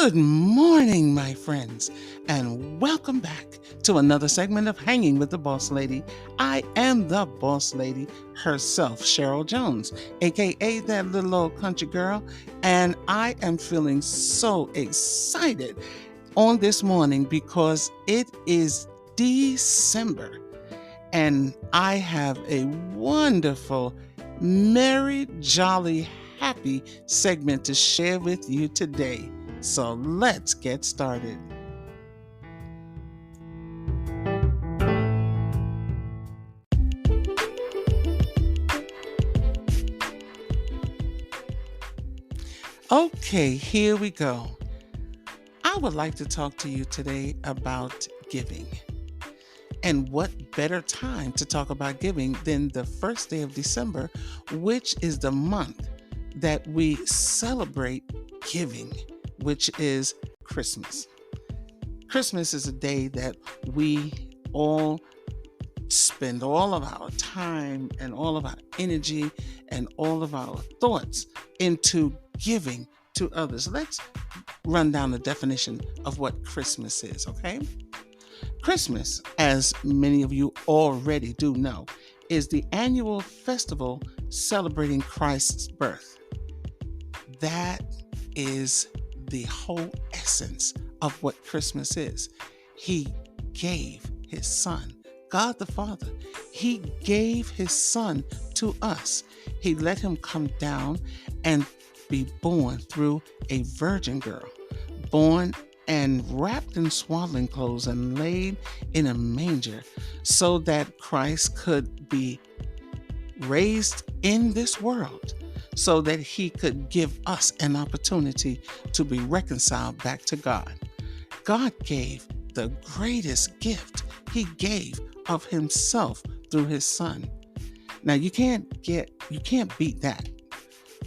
Good morning, my friends, and welcome back to another segment of Hanging with the Boss Lady. I am the Boss Lady herself, Cheryl Jones, aka that little old country girl, and I am feeling so excited on this morning because it is December, and I have a wonderful, merry, jolly, happy segment to share with you today. So let's get started. Okay, here we go. I would like to talk to you today about giving. And what better time to talk about giving than the first day of December, which is the month that we celebrate giving, which is Christmas. Christmas is a day that we all spend all of our time and all of our energy and all of our thoughts into giving to others. Let's run down the definition of what Christmas is, okay? Christmas, as many of you already do know, is the annual festival celebrating Christ's birth. That is the whole essence of what Christmas is. He gave his son, God the Father. He gave his son to us. He let him come down and be born through a virgin girl, born and wrapped in swaddling clothes and laid in a manger so that Christ could be raised in this world so that he could give us an opportunity to be reconciled back to God. God gave the greatest gift. He gave of himself through his son. Now you can't beat that.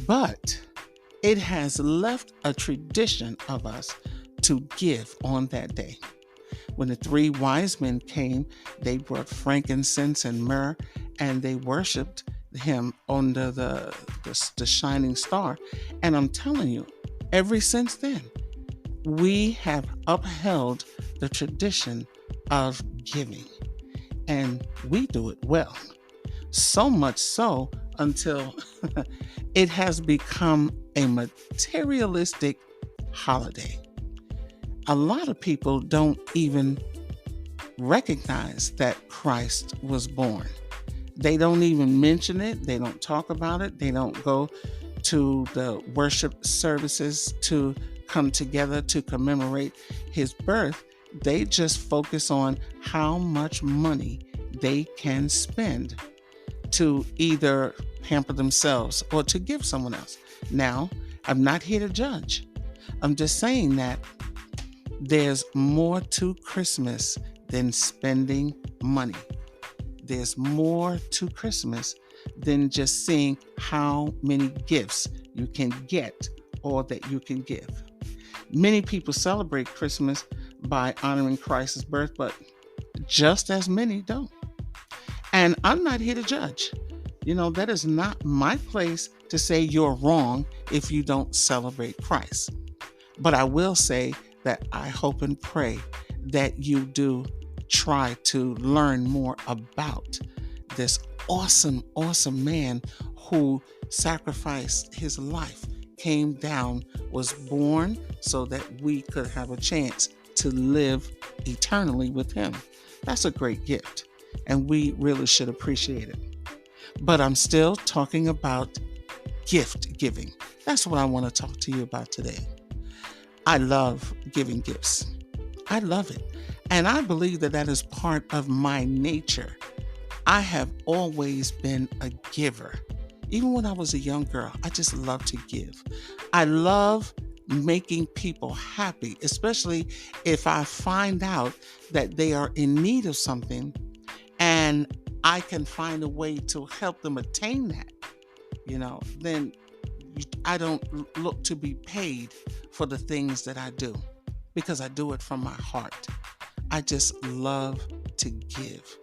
But it has left a tradition of us to give on that day. When the three wise men came, they brought frankincense and myrrh, and they worshiped him under the shining star. And I'm telling you, ever since then, we have upheld the tradition of giving, and we do it well. So much so until it has become a materialistic holiday. A lot of people don't even recognize that Christ was born. They don't even mention it. They don't talk about it. They don't go to the worship services to come together to commemorate his birth. They just focus on how much money they can spend to either pamper themselves or to give someone else. Now, I'm not here to judge. I'm just saying that there's more to Christmas than spending money. There's more to Christmas than just seeing how many gifts you can get or that you can give. Many people celebrate Christmas by honoring Christ's birth, but just as many don't. And I'm not here to judge. That is not my place to say you're wrong if you don't celebrate Christ. But I will say that I hope and pray that you do try to learn more about this awesome, awesome man who sacrificed his life, came down, was born so that we could have a chance to live eternally with him. That's a great gift, and we really should appreciate it. But I'm still talking about gift giving. That's what I want to talk to you about today. I love giving gifts. I love it. And I believe that that is part of my nature. I have always been a giver. Even when I was a young girl, I just love to give. I love making people happy, especially if I find out that they are in need of something and I can find a way to help them attain that, then I don't look to be paid for the things that I do because I do it from my heart. I just love to give.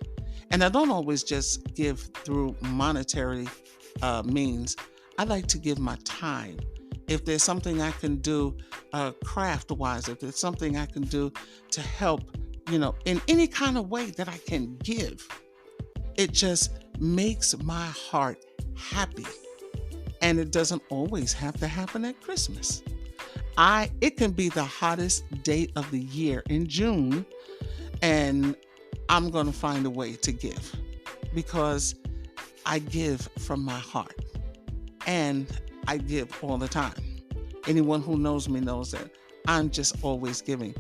And I don't always just give through monetary means. I like to give my time. if there's something I can do craft wise, if there's something I can do to help, in any kind of way that I can give, it just makes my heart happy. And it doesn't always have to happen at Christmas. It can be the hottest day of the year in June, and I'm going to find a way to give because I give from my heart and I give all the time. Anyone who knows me knows that I'm just always giving.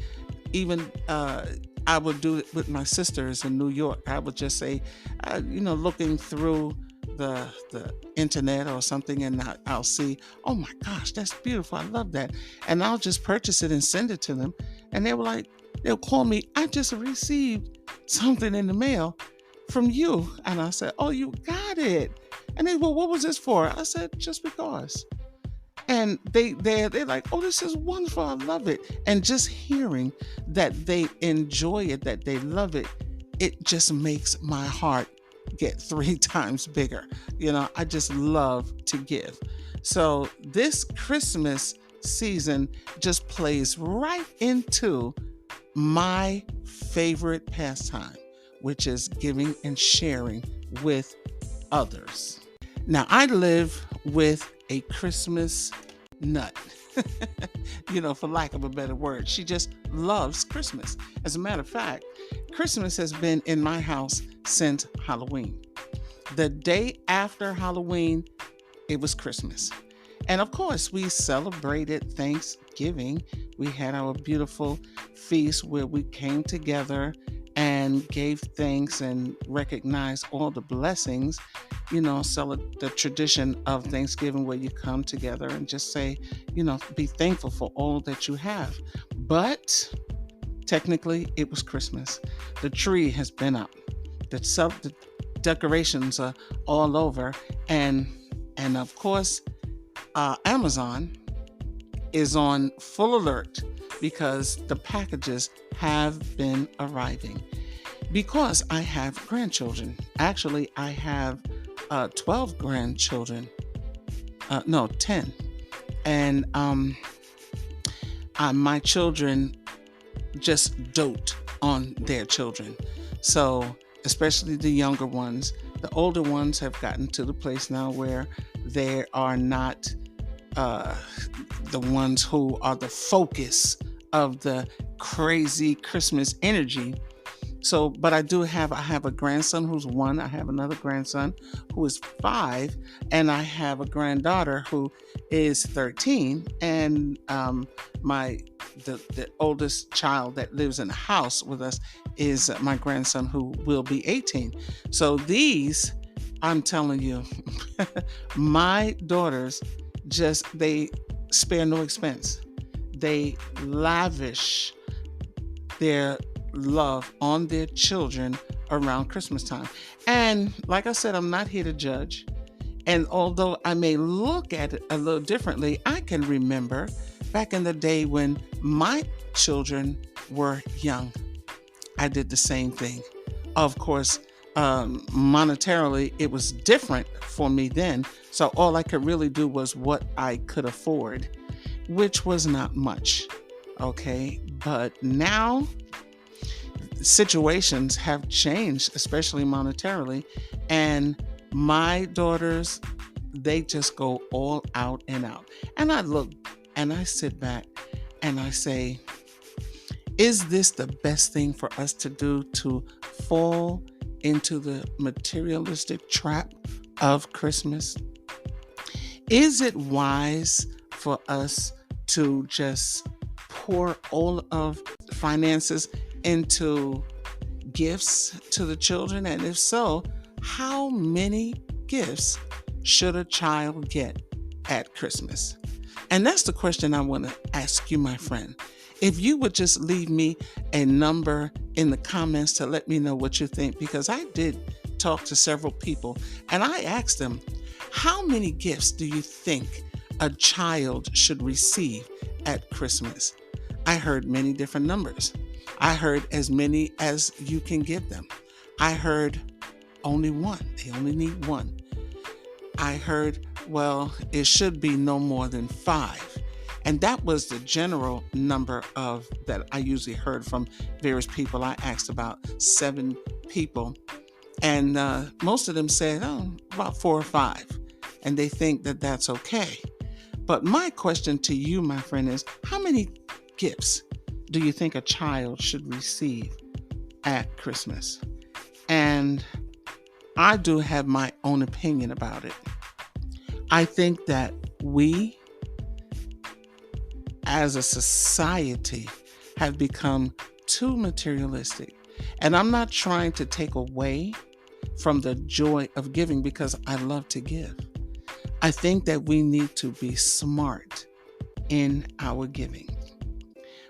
Even I would do it with my sisters in New York. I would just say, looking through the internet or something, and I'll see, oh my gosh, that's beautiful. I love that. And I'll just purchase it and send it to them. And they'll call me, I just received something in the mail from you. And I said, oh, you got it. And they, well, what was this for? I said, just because. And they're like, oh, this is wonderful. I love it. And just hearing that they enjoy it, that they love it, it just makes my heart get 3 times bigger. I just love to give. So this Christmas season just plays right into my favorite pastime, which is giving and sharing with others. Now, I live with a Christmas nut, for lack of a better word. She just loves Christmas. As a matter of fact, Christmas has been in my house since Halloween. The day after Halloween, it was Christmas. And of course, we celebrated Thanksgiving. We had our beautiful feast where we came together and gave thanks and recognized all the blessings, the tradition of Thanksgiving where you come together and just say, be thankful for all that you have. But technically, it was Christmas. The tree has been up. The decorations are all over. And of course, Amazon is on full alert because the packages have been arriving. Because I have grandchildren. Actually, I have 12 grandchildren. 10. And my children just dote on their children. So, especially the younger ones. The older ones have gotten to the place now where they are not the ones who are the focus of the crazy Christmas energy. So, but I have a grandson who's 1. I have another grandson who is 5, and I have a granddaughter who is 13. And the oldest child that lives in the house with us is my grandson who will be 18. So these, I'm telling you, my daughters they spare no expense. They lavish their love on their children around Christmas time. And like I said, I'm not here to judge. And although I may look at it a little differently, I can remember back in the day when my children were young. I did the same thing. Of course, monetarily, it was different for me then. So all I could really do was what I could afford, which was not much. Okay. But now situations have changed, especially monetarily. And my daughters, they just go all out and out. And I look and I sit back and I say, is this the best thing for us to do, to fall into the materialistic trap of Christmas? Is it wise for us to just pour all of finances into gifts to the children? And if so, how many gifts should a child get at Christmas? And that's the question I want to ask you, my friend. If you would just leave me a number in the comments to let me know what you think, because I did talk to several people and I asked them, how many gifts do you think a child should receive at Christmas? I heard many different numbers. I heard as many as you can give them. I heard only one. They only need one. I heard well, it should be no more than five. And that was the general number of that I usually heard from various people. I asked about 7 people, and most of them said, oh, about 4 or 5. And they think that that's okay. But my question to you, my friend, is how many gifts do you think a child should receive at Christmas? And I do have my own opinion about it. I think that we, as a society, have become too materialistic. And I'm not trying to take away from the joy of giving, because I love to give. I think that we need to be smart in our giving.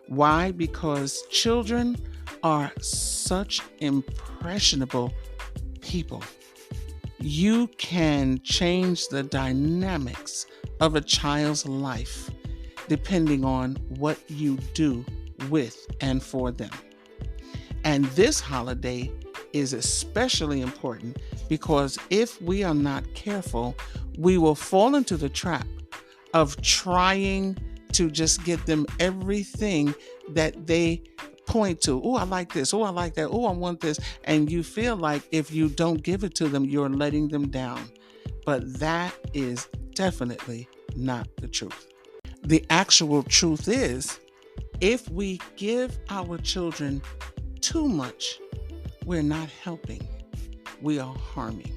Why? Because children are such impressionable people. You can change the dynamics of a child's life depending on what you do with and for them. And this holiday is especially important because if we are not careful, we will fall into the trap of trying to just get them everything that they point to. Oh, I like this. Oh, I like that. Oh, I want this. And you feel like if you don't give it to them, you're letting them down. But that is definitely not the truth. The actual truth is, if we give our children too much, we're not helping. We are harming.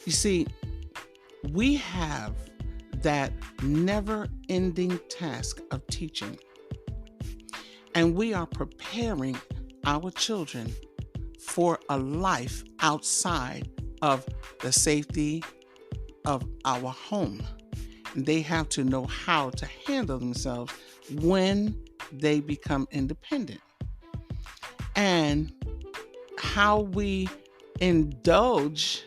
You see, we have that never-ending task of teaching. And we are preparing our children for a life outside of the safety of our home. They have to know how to handle themselves when they become independent. And how we indulge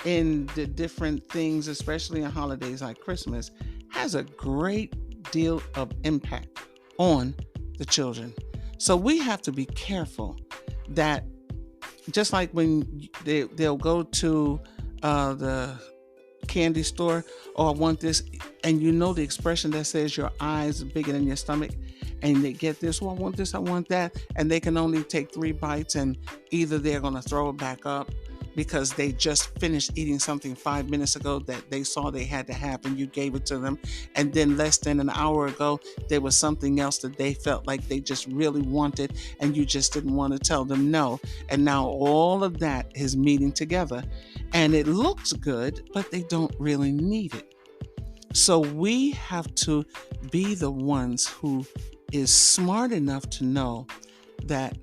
in the different things, especially on holidays like Christmas, has a great deal of impact on the children. So we have to be careful that, just like when they'll go to the candy store, oh, I want this, and you know the expression that says your eyes are bigger than your stomach, and they get this, oh, I want this, I want that, and they can only take 3 bites, and either they're going to throw it back up because they just finished eating something 5 minutes ago that they saw they had to have and you gave it to them, and then less than an hour ago there was something else that they felt like they just really wanted and you just didn't want to tell them no, and now all of that is meeting together and it looks good, but they don't really need it. So we have to be the ones who is smart enough to know that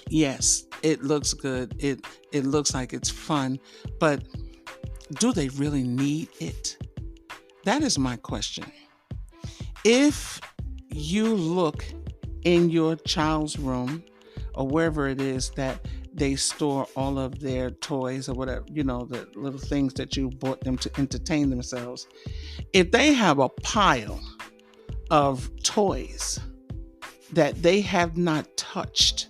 yes, it looks good, it looks like it's fun, but do they really need it? That is my question. If you look in your child's room or wherever it is that they store all of their toys or whatever, the little things that you bought them to entertain themselves, if they have a pile of toys that they have not touched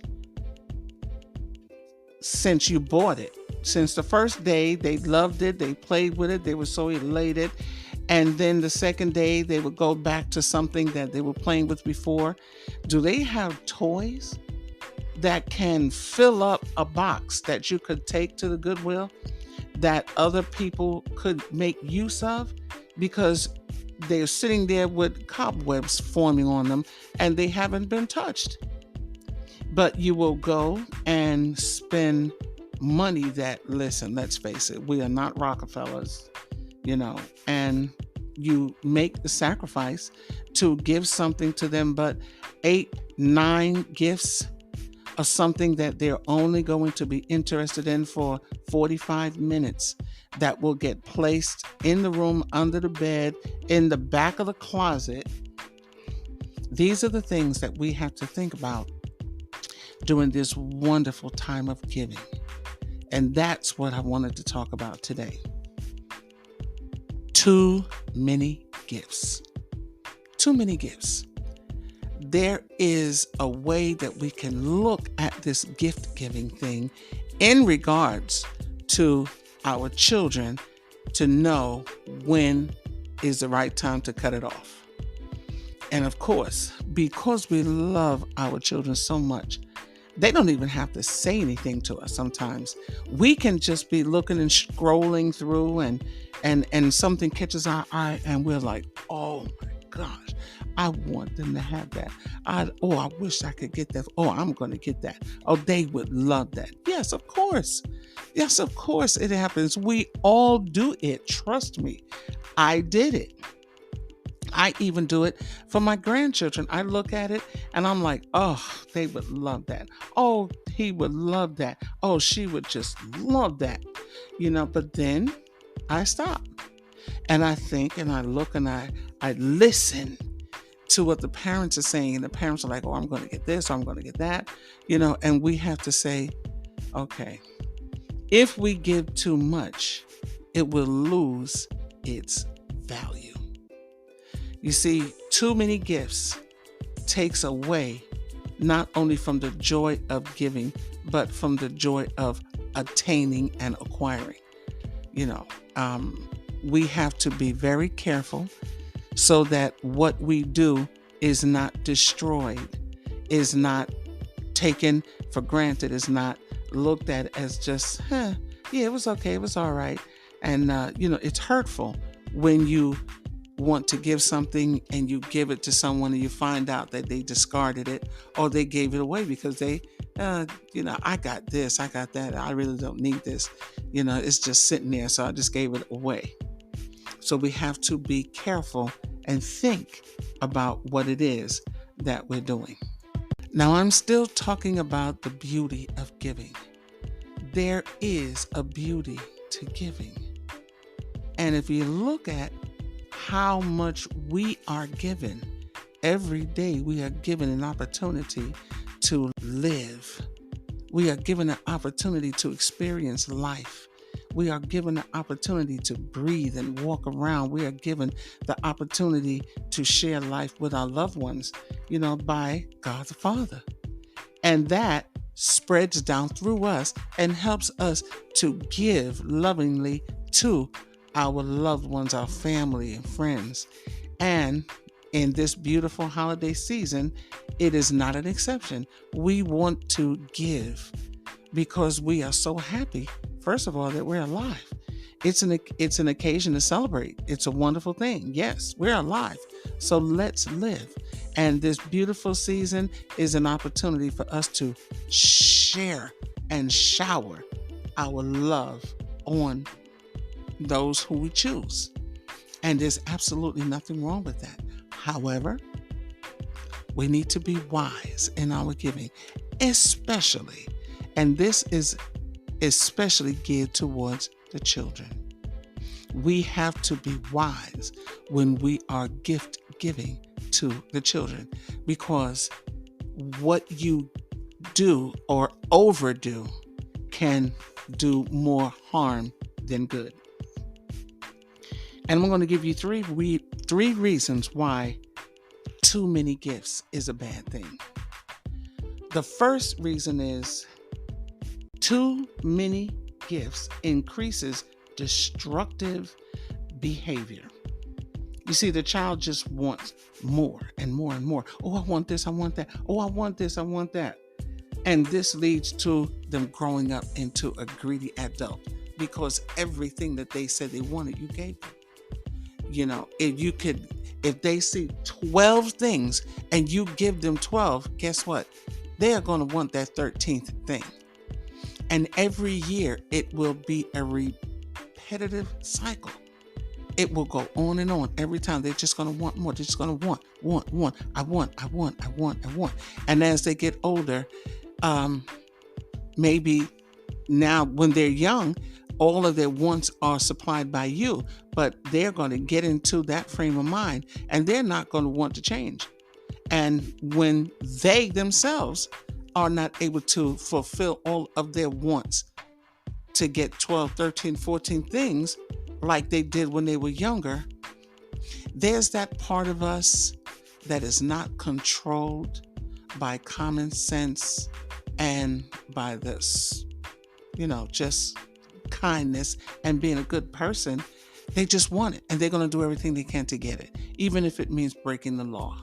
since you bought it, since the first day they loved it, they played with it, they were so elated, and then the second day they would go back to something that they were playing with before, do they have toys that can fill up a box that you could take to the Goodwill that other people could make use of? Because they're sitting there with cobwebs forming on them and they haven't been touched. But you will go and spend money that, listen, let's face it, we are not Rockefellers, and you make the sacrifice to give something to them, but 8, 9 gifts of something that they're only going to be interested in for 45 minutes that will get placed in the room, under the bed, in the back of the closet. These are the things that we have to think about during this wonderful time of giving. And that's what I wanted to talk about today. Too many gifts. Too many gifts. There is a way that we can look at this gift giving thing in regards to our children to know when is the right time to cut it off. And of course, because we love our children so much, they don't even have to say anything to us sometimes. We can just be looking and scrolling through and something catches our eye and we're like, "Oh my gosh, I want them to have that. I wish I could get that. Oh, I'm going to get that. Oh, they would love that." Yes, of course. Yes, of course it happens. We all do it. Trust me. I did it. I even do it for my grandchildren. I look at it and I'm like, "Oh, they would love that. Oh, he would love that. Oh, she would just love that." But then I stop and I think and I look and I listen to what the parents are saying. And the parents are like, "Oh, I'm going to get this, or I'm going to get that." And we have to say, okay, if we give too much, it will lose its value. You see, too many gifts takes away not only from the joy of giving, but from the joy of attaining and acquiring. You know, we have to be very careful so that what we do is not destroyed, is not taken for granted, is not looked at as just, yeah, it was okay, it was all right. And, it's hurtful when you want to give something and you give it to someone and you find out that they discarded it or they gave it away because they, I got this, I got that, I really don't need this. It's just sitting there, so I just gave it away. So we have to be careful and think about what it is that we're doing. Now, I'm still talking about the beauty of giving. There is a beauty to giving. And if you look at how much we are given, every day we are given an opportunity to live. We are given an opportunity to experience life. We are given the opportunity to breathe and walk around. We are given the opportunity to share life with our loved ones, by God the Father. And that spreads down through us and helps us to give lovingly to our loved ones, our family and friends. And in this beautiful holiday season, it is not an exception. We want to give because we are so happy, first of all, that we're alive. It's an occasion to celebrate. It's a wonderful thing. Yes, we're alive. So let's live. And this beautiful season is an opportunity for us to share and shower our love on those who we choose. And there's absolutely nothing wrong with that. However, we need to be wise in our giving, especially, and this is especially geared towards the children. We have to be wise when we are gift giving to the children, because what you do or overdo can do more harm than good. And I'm going to give you three reasons why too many gifts is a bad thing. The first reason is too many gifts increases destructive behavior. You see, the child just wants more and more and more. Oh, I want this, I want that. Oh, I want this, I want that. And this leads to them growing up into a greedy adult because everything that they said they wanted, you gave them. If they see 12 things and you give them 12, guess what? They are going to want that 13th thing. And every year it will be a repetitive cycle. It will go on and on. Every time they're just going to want more. They're just going to want. I want. And as they get older, maybe now when they're young, all of their wants are supplied by you, but they're going to get into that frame of mind and they're not going to want to change. And when they themselves are not able to fulfill all of their wants to get 12, 13, 14 things like they did when they were younger, there's that part of us that is not controlled by common sense and by this, just kindness and being a good person, They just want it, and they're going to do everything they can to get it, even if it means breaking the law.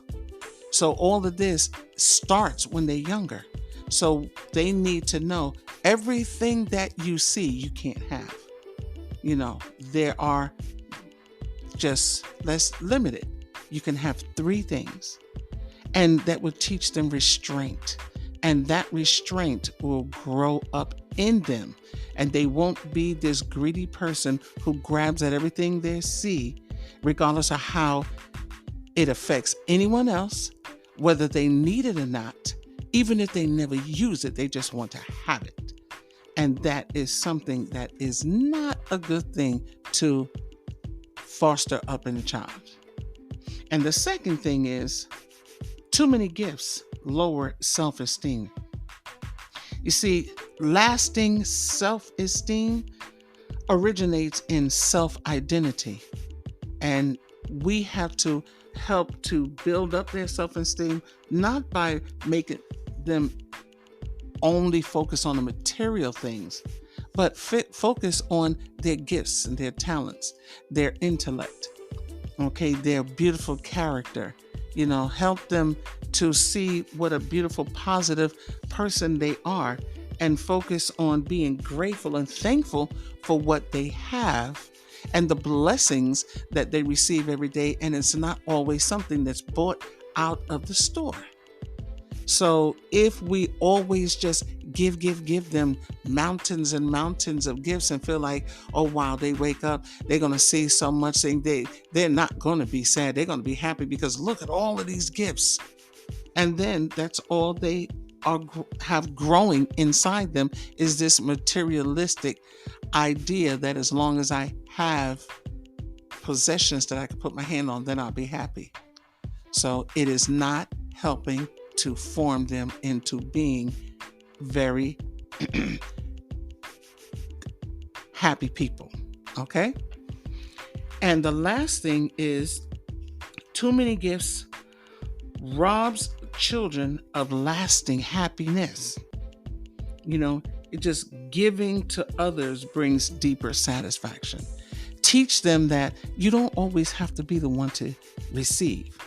So all of this starts when they're younger. So they need to know everything that you see you can't have. There are just less limited. You can have 3 things, and that will teach them restraint. And that restraint will grow up in them. And they won't be this greedy person who grabs at everything they see, regardless of how it affects anyone else, whether they need it or not. Even if they never use it, they just want to have it. And that is something that is not a good thing to foster up in a child. And the second thing is, too many gifts lower self-esteem. You see, lasting self-esteem originates in self-identity. And we have to help to build up their self-esteem, not by making them only focus on the material things, but focus on their gifts and their talents, their intellect, their beautiful character. Help them to see what a beautiful, positive person they are, and focus on being grateful and thankful for what they have and the blessings that they receive every day. And it's not always something that's bought out of the store. So if we always just give them mountains and mountains of gifts and feel like, oh wow, they wake up, they're going to see so much thing, they're not going to be sad. They're going to be happy because look at all of these gifts. And then that's all they have growing inside them, is this materialistic idea that as long as I have possessions that I can put my hand on, then I'll be happy. So it is not helping to form them into being very happy people. Okay? And the last thing is, too many gifts robs children of lasting happiness. It just giving to others brings deeper satisfaction. Teach them that you don't always have to be the one to receive.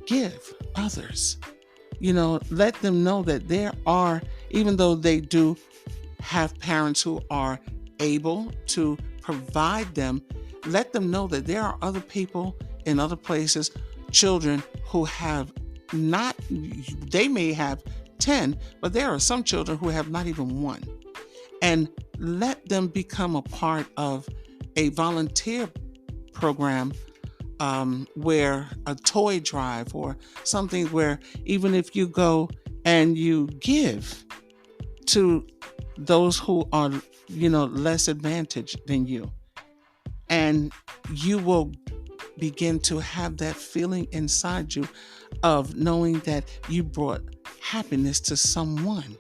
Give others. Let them know that there are, even though they do have parents who are able to provide them, let them know that there are other people in other places, children who have not, they may have 10, but there are some children who have not even 1. And let them become a part of a volunteer program, where a toy drive or something where even if you go and you give to those who are, less advantaged than you, and you will begin to have that feeling inside you of knowing that you brought happiness to someone,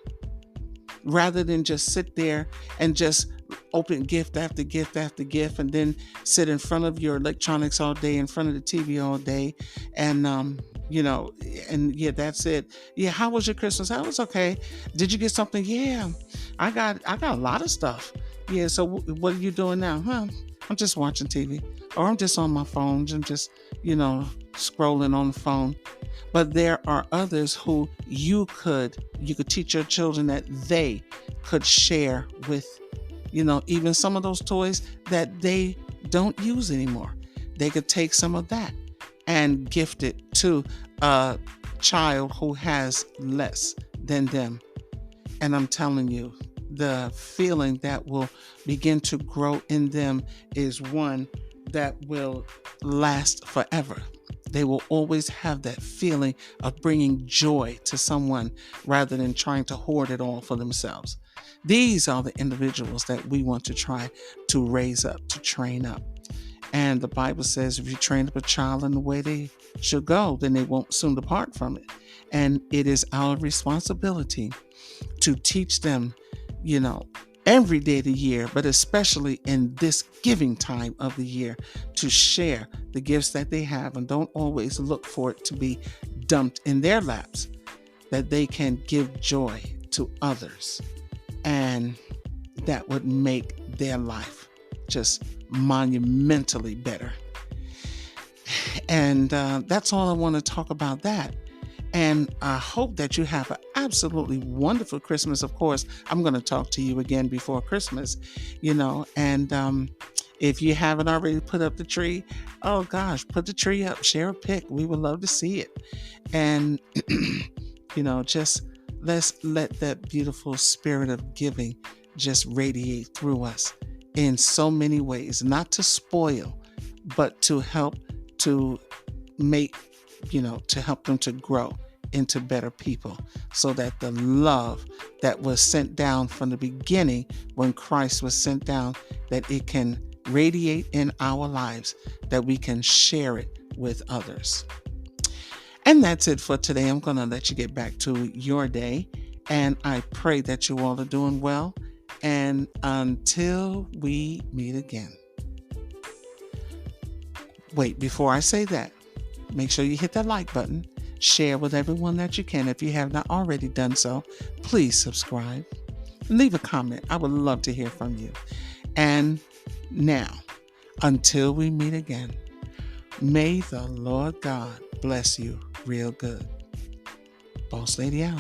rather than just sit there and just open gift after gift after gift, and then sit in front of your electronics all day, in front of the TV all day, and that's it. Yeah, how was your Christmas? That was okay. Did you get something? Yeah, I got a lot of stuff. Yeah, so what are you doing now? I'm just watching TV, or I'm just on my phone. I'm just, scrolling on the phone. But there are others who you could teach your children that they could share with, even some of those toys that they don't use anymore. They could take some of that and gift it to a child who has less than them. And I'm telling you, the feeling that will begin to grow in them is one that will last forever. They will always have that feeling of bringing joy to someone rather than trying to hoard it all for themselves. These are the individuals that we want to try to raise up, to train up. And the Bible says if you train up a child in the way they should go, then they won't soon depart from it. And it is our responsibility to teach them, every day of the year, but especially in this giving time of the year, to share the gifts that they have, and don't always look for it to be dumped in their laps, that they can give joy to others, and that would make their life just monumentally better. And that's all I want to talk about that. And I hope that you have an absolutely wonderful Christmas. Of course, I'm going to talk to you again before Christmas, and if you haven't already put up the tree, oh gosh, put the tree up, share a pic. We would love to see it. And, just let's let that beautiful spirit of giving just radiate through us in so many ways, not to spoil, but to help to make, to help them to grow into better people, so that the love that was sent down from the beginning when Christ was sent down, that it can radiate in our lives, that we can share it with others. And that's it for today. I'm going to let you get back to your day, and I pray that you all are doing well. And until we meet again. Wait, before I say that, make sure you hit that like button. Share with everyone that you can. If you have not already done so, please subscribe. Leave a comment. I would love to hear from you. And now, until we meet again, may the Lord God bless you real good. Boss Lady out.